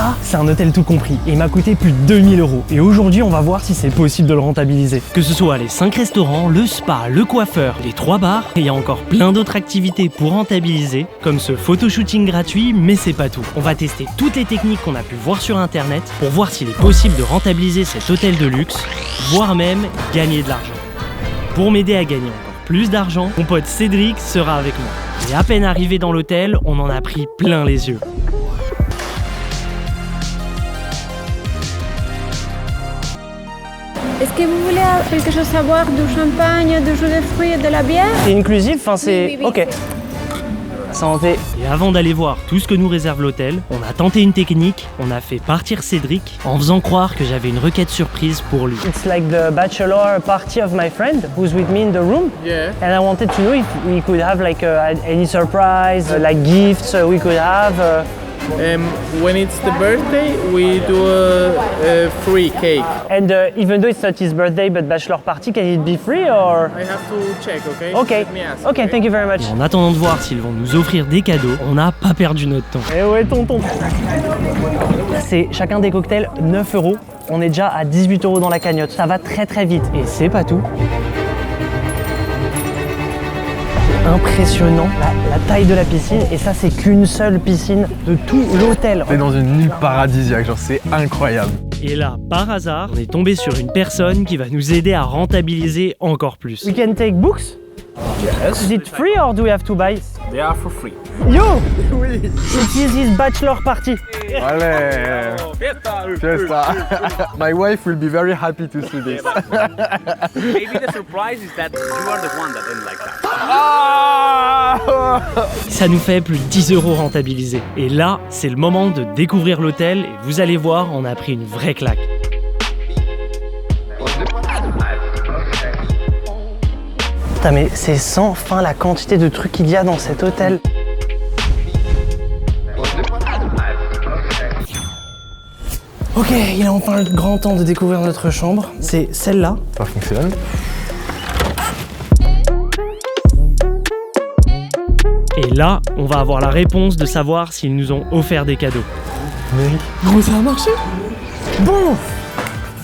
Ça, c'est un hôtel tout compris et il m'a coûté plus de 2000 €. Et aujourd'hui, on va voir si c'est possible de le rentabiliser. Que ce soit les 5 restaurants, le spa, le coiffeur, les 3 bars, et il y a encore plein d'autres activités pour rentabiliser, comme ce photoshooting gratuit, mais c'est pas tout. On va tester toutes les techniques qu'on a pu voir sur internet pour voir s'il est possible de rentabiliser cet hôtel de luxe, voire même gagner de l'argent. Pour m'aider à gagner encore plus d'argent, mon pote Cédric sera avec moi. Et à peine arrivé dans l'hôtel, on en a pris plein les yeux. Est-ce que vous voulez quelque chose à boire, du champagne, du jus de fruits et de la bière? C'est inclusif, enfin c'est... Oui, oui, oui. Ok. Santé. Et avant d'aller voir tout ce que nous réserve l'hôtel, on a tenté une technique, on a fait partir Cédric en faisant croire que j'avais une requête surprise pour lui. It's like the bachelor party of my friend who's with me in the room. Yeah. And I wanted to know if we could have like any surprise, like gifts we could have. When it's the birthday, we do a free cake. And even though it's not his birthday but bachelor party, can it be free or? I have to check, okay? Okay. Let me ask, Okay, thank you very much. Et en attendant de voir s'ils vont nous offrir des cadeaux, on n'a pas perdu notre temps. Eh ouais, tonton. C'est chacun des cocktails 9 €. On est déjà à 18 € dans la cagnotte. Ça va très très vite. Et c'est pas tout. Impressionnant la taille de la piscine, et ça c'est qu'une seule piscine de tout l'hôtel. On est dans une île paradisiaque, genre c'est incroyable. Et là, par hasard, on est tombé sur une personne qui va nous aider à rentabiliser encore plus. We can take books? Yes. Is it free or do we have to buy? They are for free. Yo! Oui! It is his bachelor party. Allez! Fiesta! My wife will be very happy to see this. Maybe the surprise is that you are the one that didn't like that. Ça nous fait plus de 10 € rentabilisés. Et là, c'est le moment de découvrir l'hôtel et vous allez voir, on a pris une vraie claque. Putain, mais c'est sans fin la quantité de trucs qu'il y a dans cet hôtel. Ok, il est enfin le grand temps de découvrir notre chambre. C'est celle-là. Ça fonctionne. Et là, on va avoir la réponse de savoir s'ils nous ont offert des cadeaux. Mais Gros, ça a marché. Bon.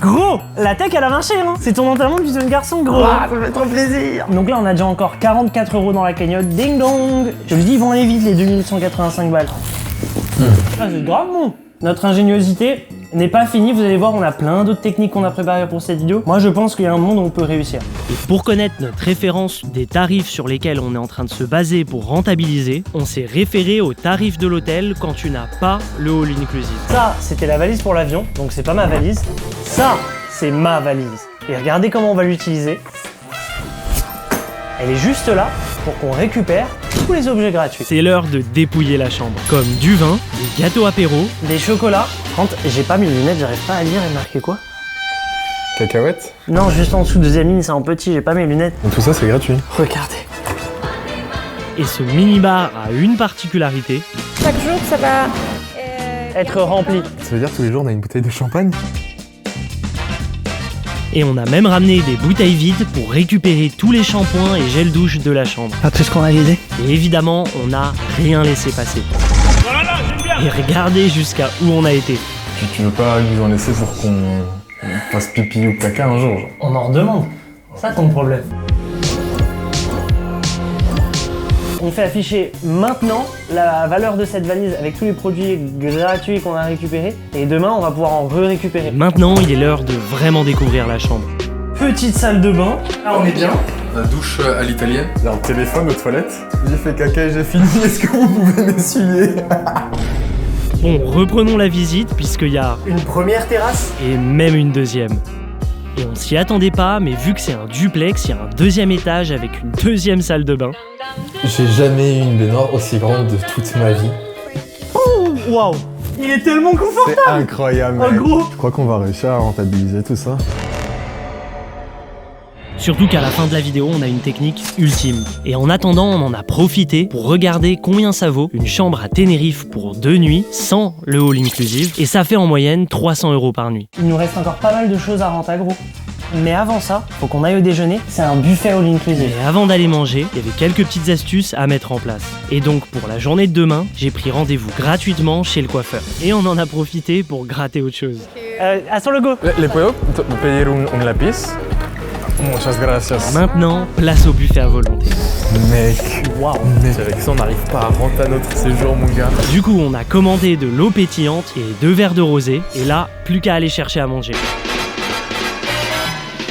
Gros, la tech elle a marché, hein. C'est ton enterrement du jeune garçon, gros. ça fait trop plaisir. Donc là, on a déjà encore 44 € dans la cagnotte. Ding dong. Je le dis, ils vont aller vite les 2185 balles. Ah, c'est grave bon. Notre ingéniosité n'est pas finie, vous allez voir, on a plein d'autres techniques qu'on a préparées pour cette vidéo. Moi, je pense qu'il y a un monde où on peut réussir. Et pour connaître notre référence des tarifs sur lesquels on est en train de se baser pour rentabiliser, on s'est référé aux tarifs de l'hôtel quand tu n'as pas le all inclusive. Ça, c'était la valise pour l'avion, donc c'est pas ma valise. Ça, c'est ma valise. Et regardez comment on va l'utiliser. Elle est juste là pour qu'on récupère tous les objets gratuits. C'est l'heure de dépouiller la chambre. Comme du vin, des gâteaux apéro, des chocolats. Quand j'ai pas mes lunettes, j'arrive pas à lire et marquer quoi. Cacahuètes? Non, juste en dessous, deuxième ligne, c'est en petit, j'ai pas mes lunettes. Donc tout ça c'est gratuit. Regardez. Et ce mini-bar a une particularité. Chaque jour, ça va... Être rempli. Ça veut dire tous les jours on a une bouteille de champagne? Et on a même ramené des bouteilles vides pour récupérer tous les shampoings et gel douche de la chambre. Pas tout ce qu'on a vidé. Et évidemment, on n'a rien laissé passer. Et regardez jusqu'à où on a été. Tu veux pas nous en laisser pour qu'on fasse pipi ou caca un jour, genre? On en redemande. Ça ton problème. On fait afficher maintenant la valeur de cette valise avec tous les produits gratuits qu'on a récupérés. Et demain, on va pouvoir en récupérer. Maintenant, il est l'heure de vraiment découvrir la chambre. Petite salle de bain. Là, on est bien. La douche à l'italienne. Il y a un téléphone aux toilettes. J'ai fait caca et j'ai fini. Est-ce que vous pouvez m'essuyer? Bon, reprenons la visite puisqu'il y a une première terrasse et même une deuxième. Et on s'y attendait pas, mais vu que c'est un duplex, il y a un deuxième étage avec une deuxième salle de bain. J'ai jamais eu une baignoire aussi grande de toute ma vie. Oh, waouh! Il est tellement confortable! C'est incroyable, Oh, mec. gros! Je crois qu'on va réussir à rentabiliser tout ça. Surtout qu'à la fin de la vidéo, on a une technique ultime. Et en attendant, on en a profité pour regarder combien ça vaut une chambre à Tenerife pour 2 nuits, sans le all inclusive. Et ça fait en moyenne 300 € par nuit. Il nous reste encore pas mal de choses à rentrer, gros. Mais avant ça, faut qu'on aille au déjeuner, c'est un buffet all inclusive. Et avant d'aller manger, il y avait quelques petites astuces à mettre en place. Et donc pour la journée de demain, j'ai pris rendez-vous gratuitement chez le coiffeur. Et on en a profité pour gratter autre chose. Sur le go. ¿Le puedo pedir un lápiz? Muchas gracias. Maintenant, place au buffet à volonté. Mec, Waouh. mec, avec ça on n'arrive pas à rentrer à notre séjour mon gars. Du coup, on a commandé de l'eau pétillante et 2 verres de rosé. Et là, plus qu'à aller chercher à manger.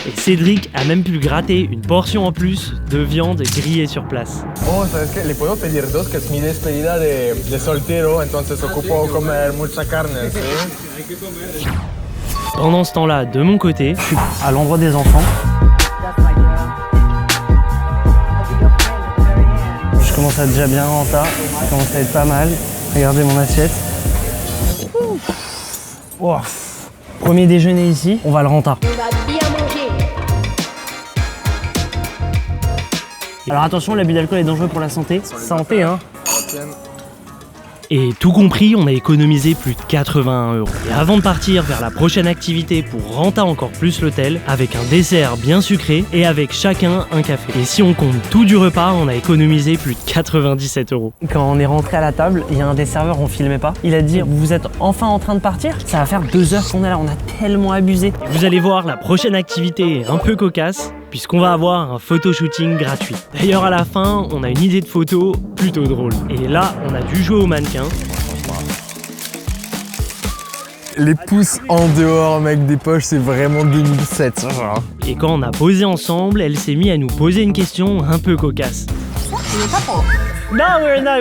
Et Cédric a même pu gratter une portion en plus de viande grillée sur place. Oh, ¿sabes qué? Le puedo pedir dos, que es mi despedida de soltero, entonces ocupo comer mucha carne, ¿sí? Pendant ce temps-là, de mon côté, Je suis à l'endroit des enfants. Je commence à être déjà bien renta, ça commence à être pas mal. Regardez mon assiette. Oh. Premier déjeuner ici, on va le renta. On va bien manger. Alors attention, l'abus d'alcool est dangereux pour la santé. Santé, hein. et tout compris, on a économisé plus de 81 €. Et avant de partir vers la prochaine activité pour renta encore plus l'hôtel, avec un dessert bien sucré et avec chacun un café. Et si on compte tout du repas, on a économisé plus de 97 €. Quand on est rentré à la table, il y a un des serveurs, on filmait pas. Il a dit, vous êtes enfin en train de partir? Ça va faire 2 heures qu'on est là, on a tellement abusé. Vous allez voir, la prochaine activité est un peu cocasse, puisqu'on va avoir un photoshooting gratuit. D'ailleurs, à la fin, on a une idée de photo plutôt drôle. Et là, on a dû jouer au mannequin. Les pouces en dehors, mec, des poches, c'est vraiment 2007, ça, genre. Et quand on a posé ensemble, elle s'est mise à nous poser une question un peu cocasse. No,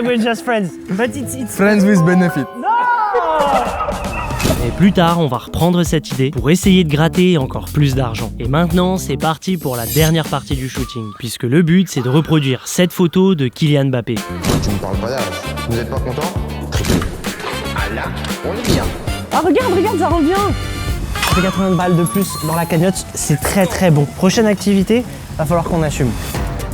we're just friends. But it's... Friends with benefit. Et plus tard, on va reprendre cette idée pour essayer de gratter encore plus d'argent. Et maintenant, c'est parti pour la dernière partie du shooting, puisque le but, c'est de reproduire cette photo de Kylian Mbappé. Tu me parles pas d'âge. Vous êtes pas content? Ah là, on est bien. Ah regarde, ça revient. Ça fait 80 balles de plus dans la cagnotte, c'est très très bon. Prochaine activité, va falloir qu'on assume.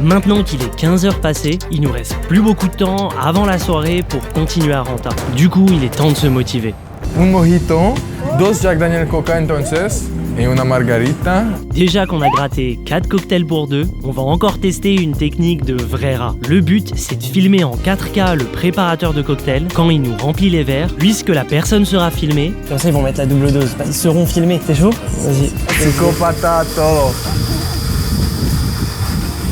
Maintenant qu'il est 15 h passées, il nous reste plus beaucoup de temps avant la soirée pour continuer à renta. Du coup, il est temps de se motiver. Un mojito, 2 Jack Daniel Coca entonces, et una margarita. Déjà qu'on a gratté 4 cocktails pour 2, on va encore tester une technique de vrai rat. Le but, c'est de filmer en 4K le préparateur de cocktail quand il nous remplit les verres, puisque la personne sera filmée. Comme ça, ils vont mettre la double dose. Ils seront filmés. T'es chaud? Vas-y. Psicopata todo.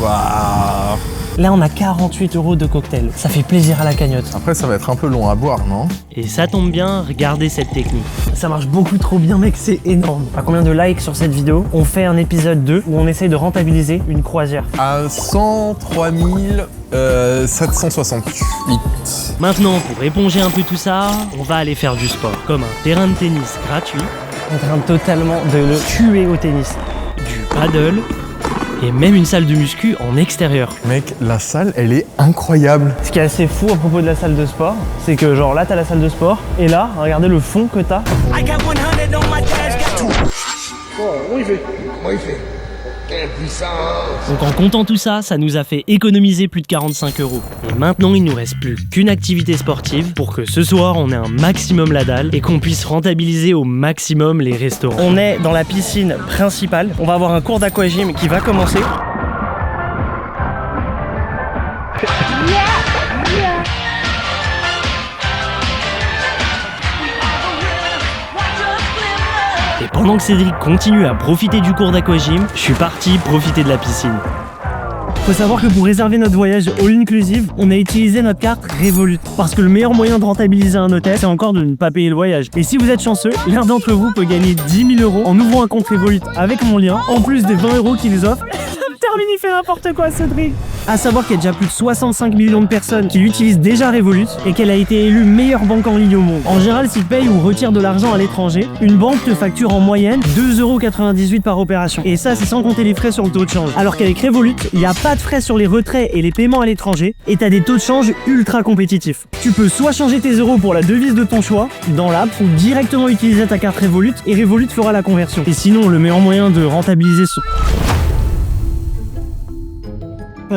Waouh. Là, on a 48 € de cocktail. Ça fait plaisir à la cagnotte. Après, ça va être un peu long à boire, non? Et ça tombe bien, regardez cette technique. Ça marche beaucoup trop bien, mec. C'est énorme. À combien de likes sur cette vidéo? On fait un épisode 2 où on essaye de rentabiliser une croisière. À 103 768. Maintenant, pour éponger un peu tout ça, on va aller faire du sport, comme un terrain de tennis gratuit, En train totalement de le tuer au tennis. du paddle, et même une salle de muscu en extérieur. Mec, la salle, elle est incroyable. Ce qui est assez fou à propos de la salle de sport, c'est que genre là, t'as la salle de sport, et là, regardez le fond que t'as. Donc en comptant tout ça, ça nous a fait économiser plus de 45 €. Et maintenant, il nous reste plus qu'une activité sportive pour que ce soir, on ait un maximum la dalle et qu'on puisse rentabiliser au maximum les restaurants. On est dans la piscine principale. On va avoir un cours d'aquagym qui va commencer. Et pendant que Cédric continue à profiter du cours d'aquagym, je suis parti profiter de la piscine. Faut savoir que pour réserver notre voyage all inclusive, on a utilisé notre carte Revolut. Parce que le meilleur moyen de rentabiliser un hôtel, c'est encore de ne pas payer le voyage. Et si vous êtes chanceux, l'un d'entre vous peut gagner 10 000 € en ouvrant un compte Revolut avec mon lien, en plus des 20 € qu'ils offrent. Termine, il fait n'importe quoi, Cédric. À savoir qu'il y a déjà plus de 65 millions de personnes qui utilisent déjà Revolut et qu'elle a été élue meilleure banque en ligne au monde. En général, si tu payes ou retires de l'argent à l'étranger, une banque te facture en moyenne 2,98 € par opération. Et ça, c'est sans compter les frais sur le taux de change. Alors qu'avec Revolut, il n'y a pas de frais sur les retraits et les paiements à l'étranger et t'as des taux de change ultra compétitifs. Tu peux soit changer tes euros pour la devise de ton choix dans l'app ou directement utiliser ta carte Revolut et Revolut fera la conversion. Et sinon, le meilleur moyen de rentabiliser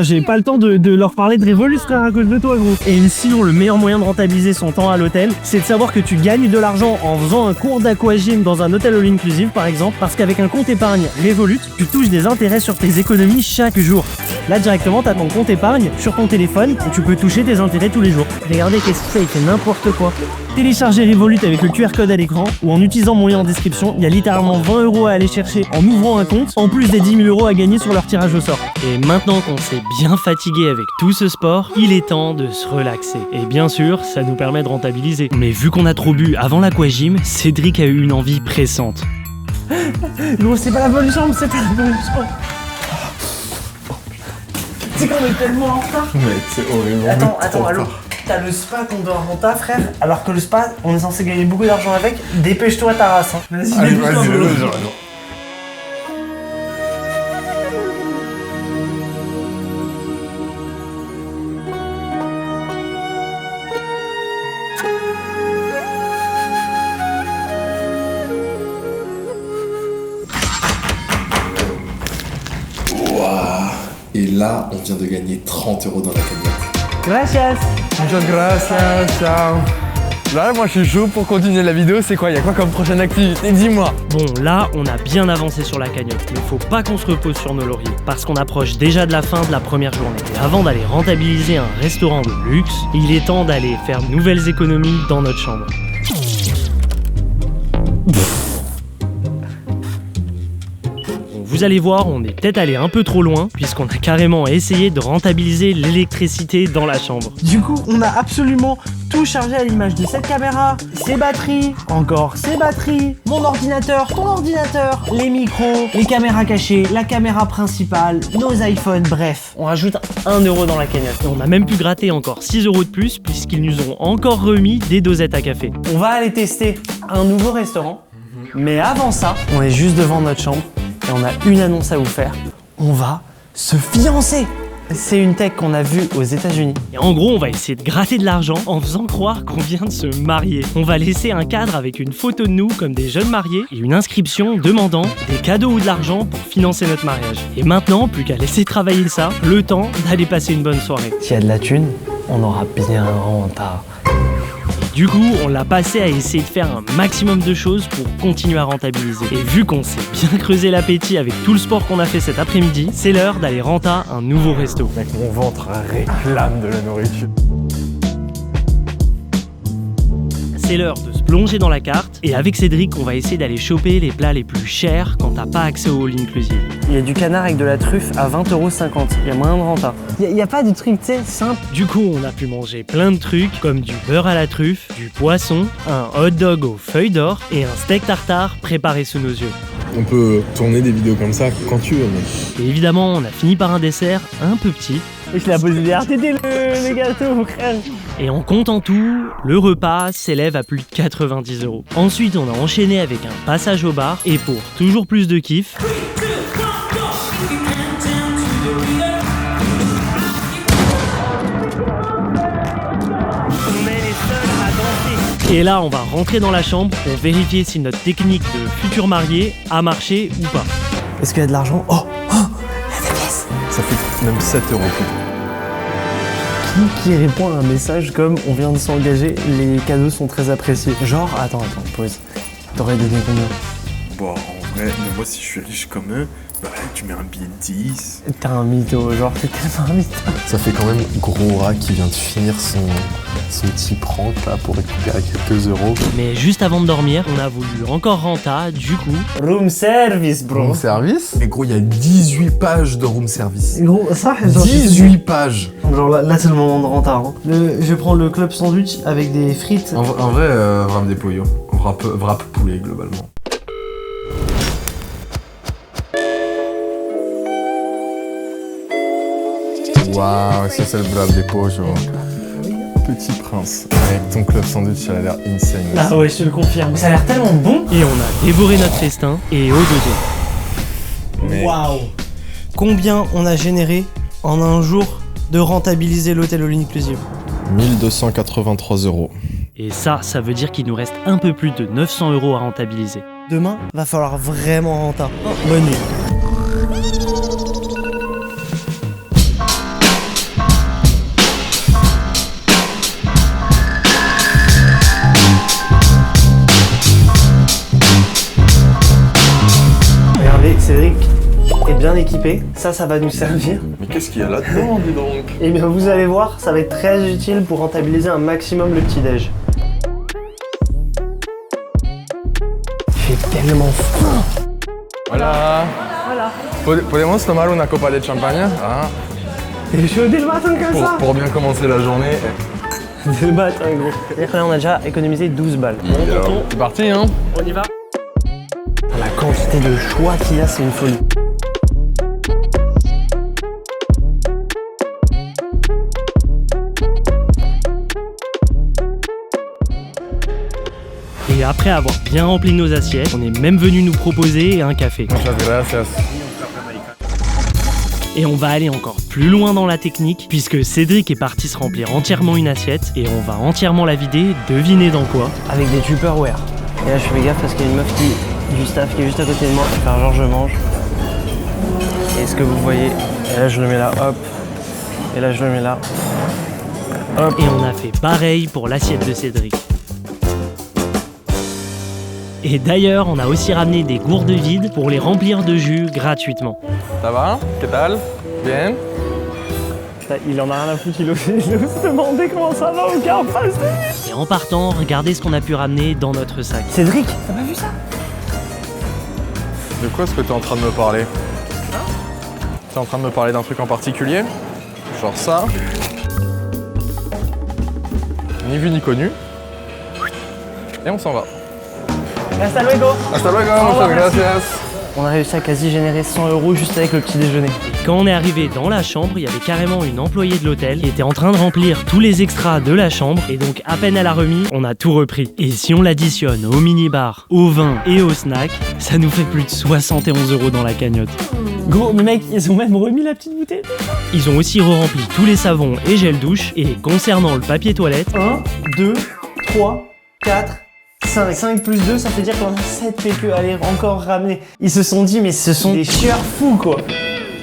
J'ai pas le temps de leur parler de Revolut, frère, à cause de toi, gros. Et sinon, le meilleur moyen de rentabiliser son temps à l'hôtel, c'est de savoir que tu gagnes de l'argent en faisant un cours d'aquagym dans un hôtel all inclusive, par exemple, parce qu'avec un compte épargne Revolut, tu touches des intérêts sur tes économies chaque jour. Là, directement, t'as ton compte épargne sur ton téléphone et tu peux toucher tes intérêts tous les jours. Regardez, qu'est-ce qu'il fait, il fait n'importe quoi. Téléchargez Revolut avec le QR code à l'écran ou en utilisant mon lien en description, il y a littéralement 20 € à aller chercher en ouvrant un compte, en plus des 10 000 € à gagner sur leur tirage au sort. Et maintenant qu'on s'est bien fatigué avec tout ce sport, il est temps de se relaxer. Et bien sûr, ça nous permet de rentabiliser. Mais vu qu'on a trop bu avant l'aquagym, Cédric a eu une envie pressante. Gros, c'est pas la bonne chambre, c'est pas la bonne chambre. C'est qu'on est tellement en retard. Mec, c'est horrible. Attends, allô. T'as le spa qu'on doit renta, frère. Alors que le spa, on est censé gagner beaucoup d'argent avec. Dépêche-toi ta race. Hein. Vas-y, Allez, dépêche-toi. vas-y, Et là, on vient de gagner 30 € dans la cagnotte. Gracias. Muchas gracias, ciao. Là, moi, je suis chaud pour continuer la vidéo. C'est quoi? Il y a quoi comme prochaine activité? Dis-moi. Bon, là, on a bien avancé sur la cagnotte, mais faut pas qu'on se repose sur nos lauriers, parce qu'on approche déjà de la fin de la première journée. Et avant d'aller rentabiliser un restaurant de luxe, il est temps d'aller faire de nouvelles économies dans notre chambre. Vous allez voir, on est peut-être allé un peu trop loin, puisqu'on a carrément essayé de rentabiliser l'électricité dans la chambre. Du coup, on a absolument tout chargé à l'image de cette caméra, ses batteries, encore ses batteries, mon ordinateur, ton ordinateur, les micros, les caméras cachées, la caméra principale, nos iPhones, bref. On rajoute 1 € dans la cagnotte. Et on a même pu gratter encore 6 € de plus, puisqu'ils nous ont encore remis des dosettes à café. On va aller tester un nouveau restaurant, mais avant ça, on est juste devant notre chambre. Et on a une annonce à vous faire. On va se fiancer. C'est une tech qu'on a vue aux États-Unis. Et en gros, on va essayer de gratter de l'argent en faisant croire qu'on vient de se marier. On va laisser un cadre avec une photo de nous comme des jeunes mariés et une inscription demandant des cadeaux ou de l'argent pour financer notre mariage. Et maintenant, plus qu'à laisser travailler ça, le temps d'aller passer une bonne soirée. S'il y a de la thune, on aura bien renta. Du coup, on l'a passé à essayer de faire un maximum de choses pour continuer à rentabiliser. Et vu qu'on s'est bien creusé l'appétit avec tout le sport qu'on a fait cet après-midi, c'est l'heure d'aller renta un nouveau resto. Mec, mon ventre réclame de la nourriture. C'est l'heure de se plonger dans la carte et avec Cédric, on va essayer d'aller choper les plats les plus chers quand t'as pas accès au all inclusive. Il y a du canard avec de la truffe à 20,50 €. Il y a moyen de renta. Il y a pas de truc, tu sais, simple. Du coup, on a pu manger plein de trucs comme du beurre à la truffe, du poisson, un hot dog aux feuilles d'or et un steak tartare préparé sous nos yeux. On peut tourner des vidéos comme ça quand tu veux, mec. Et évidemment, on a fini par un dessert un peu petit. Et je l'ai posé des RTT le gâteau, frère. Et en comptant tout, le repas s'élève à plus de 90 €. Ensuite, on a enchaîné avec un passage au bar et pour toujours plus de kiff, et là, on va rentrer dans la chambre pour vérifier si notre technique de futur marié a marché ou pas. Est-ce qu'il y a de l'argent? Oh, il y a des pièces. Ça fait même 7 € plus. Qui répond à un message comme on vient de s'engager, les cadeaux sont très appréciés. Genre, attends, pause. T'aurais donné combien? Bon, en vrai, mais moi si je suis riche comme eux, bah tu mets un billet de 10. T'es un mytho, genre t'es tellement un mytho. Ça fait quand même gros rat qui vient de finir son petit prank là pour récupérer quelques euros. Mais juste avant de dormir, on a voulu encore renta, du coup... Room service, bro. Room service? Mais gros, il y a 18 pages de room service. Gros, ça, 18 pages. Genre là c'est le moment de renta. Hein. Je prends le club sandwich avec des frites. En vrai, wrap des pollo. Wrap poulet globalement. Waouh, ça c'est le wrap des pollo. Petit prince. Avec ton club sandwich, ça a l'air insane. Ah ouais, je te le confirme. Ça a l'air tellement bon. Et on a dévoré notre festin et au dodo. Waouh. Combien on a généré en un jour de rentabiliser l'hôtel all inclusive? 1283 €. Et ça veut dire qu'il nous reste un peu plus de 900 € à rentabiliser. Demain, va falloir vraiment renta. Bonne nuit. Cédric est bien équipé, ça va nous servir. Mais qu'est-ce qu'il y a là-dedans, dis donc? Et bien vous allez voir, ça va être très utile pour rentabiliser un maximum le petit-déj. Il fait tellement froid. Hola. Podemos tomar una copa de champagne? Ah, T'es chaud dès le matin comme ça? pour bien commencer la journée. Dès le matin gros. C'est-à-dire que là on a déjà économisé 12 balles. C'est parti, hein? On y va? La quantité de choix qu'il y a, c'est une folie. Et après avoir bien rempli nos assiettes, on est même venu nous proposer un café. Muchas gracias. Et on va aller encore plus loin dans la technique, puisque Cédric est parti se remplir entièrement une assiette, et on va entièrement la vider, devinez dans quoi? Avec des Tupperware. Et là je fais gaffe parce qu'il y a une meuf du staff qui est juste à côté de moi qui fait genre je mange. Et est-ce que vous voyez? Et là je le mets là, hop. Et là je le mets là. Hop. Et on a fait pareil pour l'assiette de Cédric. Et d'ailleurs, on a aussi ramené des gourdes vides pour les remplir de jus gratuitement. Ça va? ¿Qué tal? Bien? Il en a rien à foutre, il ose se demander comment ça va au gars en face de lui. Et en partant, regardez ce qu'on a pu ramener dans notre sac. Cédric, t'as pas vu ça? De quoi est-ce que t'es en train de me parler? T'es en train de me parler d'un truc en particulier? Genre ça? Ni vu ni connu. Et on s'en va. Hasta luego. Hasta luego, muchas gracias. On a réussi à quasi générer 100 € juste avec le petit déjeuner. Quand on est arrivé dans la chambre, il y avait carrément une employée de l'hôtel qui était en train de remplir tous les extras de la chambre. Et donc, à peine elle a remis, on a tout repris. Et si on l'additionne au minibar, au vin et au snack, ça nous fait plus de 71 € dans la cagnotte. Gros, mais mec, ils ont même remis la petite bouteille. Ils ont aussi re-rempli tous les savons et gel douche. Et concernant le papier toilette, 1, 2, 3, 4, 5. 5 plus 2, ça fait dire qu'on a 7 PQ à aller encore ramener. Ils se sont dit, mais ce sont des chieurs fous, quoi.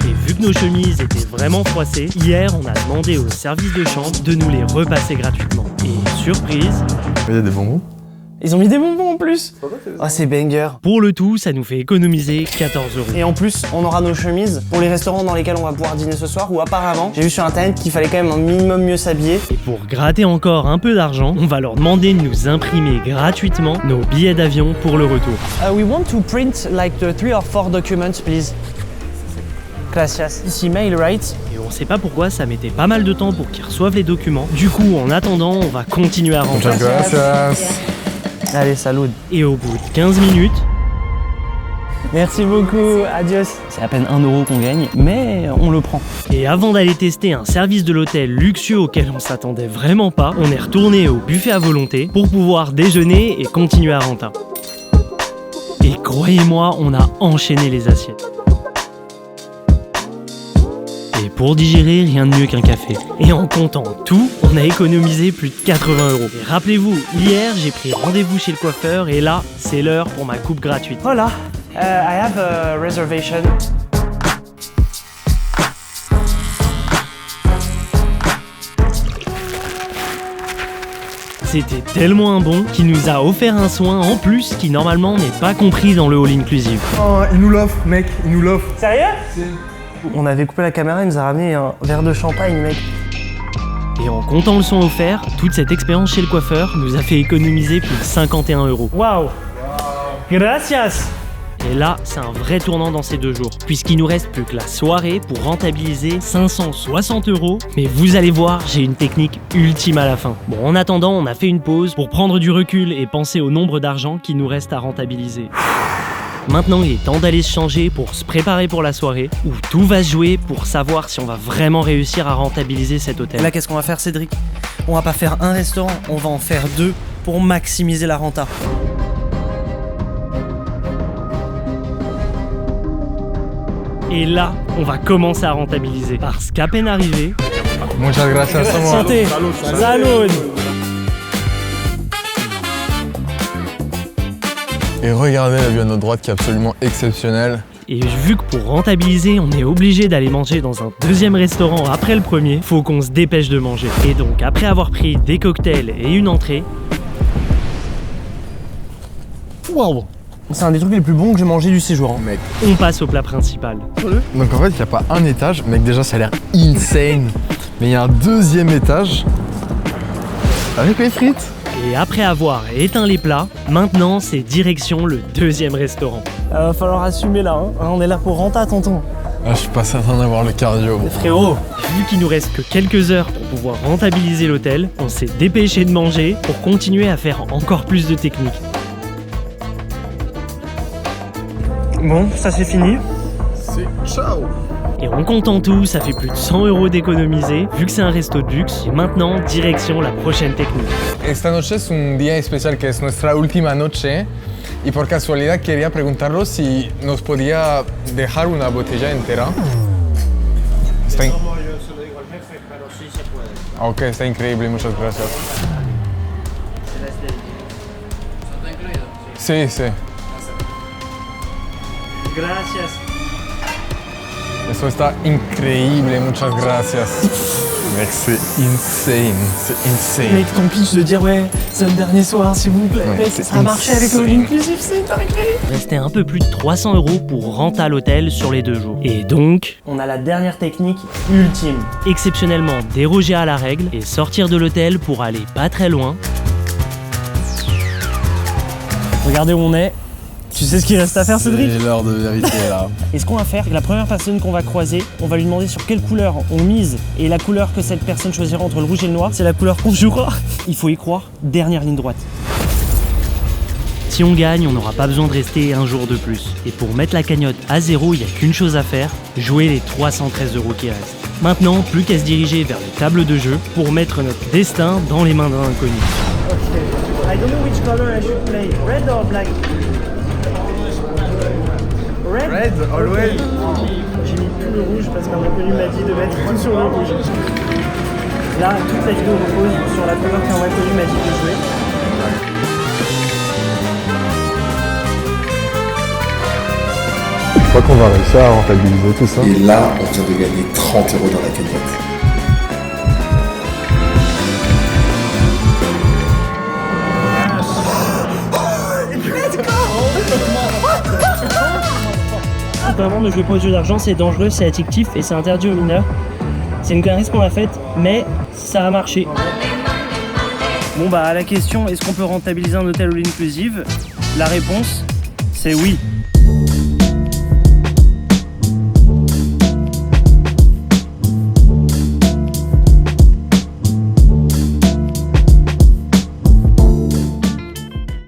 et vu que nos chemises étaient vraiment froissées, hier on a demandé au service de chambre de nous les repasser gratuitement. Et surprise, il y a des bonbons. Ils ont mis des bonbons en plus. Ah, c'est banger. pour le tout, ça nous fait économiser 14 €. Et en plus, on aura nos chemises pour les restaurants dans lesquels on va pouvoir dîner ce soir, ou apparemment, j'ai vu sur internet qu'il fallait quand même un minimum mieux s'habiller. Et pour gratter encore un peu d'argent, on va leur demander de nous imprimer gratuitement nos billets d'avion pour le retour. We want to print like the 3 or 4 documents, please. Gracias. Ici, mail, right? Et on sait pas pourquoi ça mettait pas mal de temps pour qu'ils reçoivent les documents. Du coup, en attendant, on va continuer à rentrer. Gracias. Allez, salut. Et au bout de 15 minutes, Merci beaucoup, adios. C'est à peine 1 € qu'on gagne, mais on le prend. et avant d'aller tester un service de l'hôtel luxueux auquel on s'attendait vraiment pas, on est retourné au buffet à volonté pour pouvoir déjeuner et continuer à rentrer. Et croyez-moi, on a enchaîné les assiettes. Et pour digérer, rien de mieux qu'un café. Et en comptant tout, on a économisé plus de 80 €. Et rappelez-vous, hier, j'ai pris rendez-vous chez le coiffeur et là, c'est l'heure pour ma coupe gratuite. Voilà. I have a reservation. C'était tellement un bon qu'il nous a offert un soin en plus qui normalement n'est pas compris dans le all inclusive. Oh, il nous l'offre, mec, il nous l'offre. Sérieux? On avait coupé la caméra, il nous a ramené un verre de champagne, mec. Et en comptant le soin offert, toute cette expérience chez le coiffeur nous a fait économiser plus de 51 €. Waouh. Gracias. Et là, c'est un vrai tournant dans ces 2 jours, puisqu'il nous reste plus que la soirée pour rentabiliser 560 €. Mais vous allez voir, j'ai une technique ultime à la fin. Bon, en attendant, on a fait une pause pour prendre du recul et penser au nombre d'argent qui nous reste à rentabiliser. Maintenant, il est temps d'aller se changer pour se préparer pour la soirée, où tout va se jouer pour savoir si on va vraiment réussir à rentabiliser cet hôtel. Et là, qu'est-ce qu'on va faire, Cédric? On va pas faire un restaurant, on va en faire 2 pour maximiser la renta. Et là, on va commencer à rentabiliser. Parce qu'à peine arrivé, Muchas gracias. Santé. Salud. Et regardez la vue à notre droite qui est absolument exceptionnelle. et vu que pour rentabiliser, on est obligé d'aller manger dans un deuxième restaurant après le premier, faut qu'on se dépêche de manger. Et donc, après avoir pris des cocktails et une entrée, Waouh, C'est un des trucs les plus bons que j'ai mangé du séjour. Hein. Mec. On passe au plat principal. Donc en fait, il n'y a pas un étage, mec, déjà ça a l'air insane. Mais il y a un deuxième étage avec les frites. Et après avoir éteint les plats, maintenant c'est direction le deuxième restaurant. Va falloir assumer là, hein. On est là pour renta, tonton. Ah, je suis pas certain d'avoir le cardio. Frérot. Vu qu'il nous reste que quelques heures pour pouvoir rentabiliser l'hôtel, on s'est dépêché de manger pour continuer à faire encore plus de techniques. Bon, ça c'est fini. C'est ciao. Et en comptant tout, ça fait plus de 100 € d'économiser, vu que c'est un resto de luxe. Et maintenant, direction la prochaine technique. Esta noche es un día especial que es nuestra última noche y por casualidad quería preguntarlo si nos podía dejar una botella entera. Está Ok, está increíble, muchas gracias. Sí, sí. Gracias. Eso está increíble, muchas gracias. Mec, c'est insane. C'est insane. Mec, ton pitch de dire ouais, c'est le dernier soir s'il vous plaît, Ouais, mec, c'est ça a marché avec insane. le inclusive, c'est une dinguerie. Restait un peu plus de 300 € pour renter à l'hôtel sur les 2 jours. Et donc, On a la dernière technique ultime. exceptionnellement déroger à la règle et sortir de l'hôtel pour aller pas très loin. Regardez où on est. Tu sais ce qu'il reste à faire, Cédric? C'est l'heure de vérité là. Et ce qu'on va faire, la première personne qu'on va croiser, on va lui demander sur quelle couleur on mise. Et la couleur que cette personne choisira entre le rouge et le noir, c'est la couleur qu'on jouera. Il faut y croire, dernière ligne droite. Si on gagne, on n'aura pas besoin de rester un jour de plus. Et pour mettre la cagnotte à zéro, il n'y a qu'une chose à faire, jouer les 313 € qui restent. Maintenant, plus qu'à se diriger vers les tables de jeu pour mettre notre destin dans les mains d'un inconnu. I don't know which color I should play, red or black? Red, always. J'ai mis plus le rouge parce qu'un inconnu m'a dit de mettre sur le rouge. Là, toute la vidéo repose sur la couleur qu'un inconnu m'a dit de jouer. Je crois qu'on va réussir à rentabiliser tout ça. Et là, on vient de gagner 30 € dans la cagnotte. Vraiment, ne jouez pas au jeu d'argent, c'est dangereux, c'est addictif et c'est interdit aux mineurs. C'est une connerie ce qu'on a faite, mais ça a marché. Bon bah à la question, est-ce qu'on peut rentabiliser un hôtel all inclusive? La réponse, c'est oui.